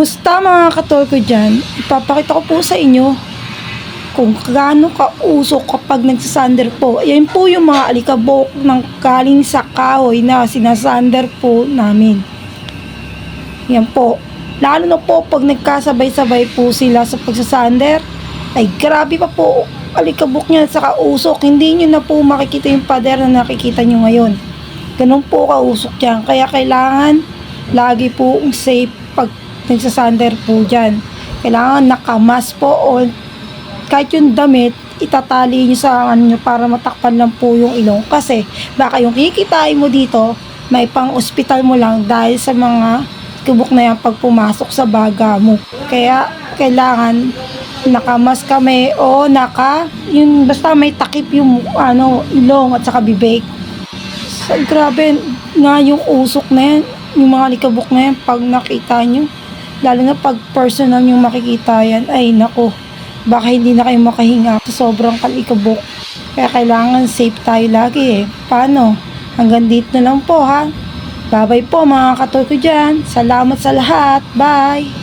Kumusta mga katol ko dyan? Ipapakita ko po sa inyo kung gaano kausok kapag nagsasander po. Yan po yung mga alikabok ng galing sa kahoy na sinasander po namin. Yan po. Lalo na po pag nagkasabay-sabay po sila sa pagsasander, ay grabe pa po alikabok niya sa kausok. Hindi nyo na po makikita yung pader na nakikita nyo ngayon. Ganun po kausok dyan. Kaya kailangan lagi po safe pag nagsasander po dyan. Kailangan nakamas po o kahit yung damit, itatali nyo sa ano nyo para matakpan lang po yung ilong. Kasi baka yung kikitain mo dito, may pang ospital mo lang dahil sa mga kubok na yan pag pumasok sa baga mo. Kaya kailangan nakamas kami o yung basta may takip yung ilong at saka bibig. So, grabe nga yung usok na yan, yung mga likabok na yan pag nakita nyo. Lalo na pag personal yung makikita yan, ay nako, baka hindi na kayo makahinga sa sobrang kalikabok. Kaya kailangan safe tayo lagi eh. Paano? Hanggang dito na lang po ha. Bye-bye po mga katol ko dyan. Salamat sa lahat. Bye!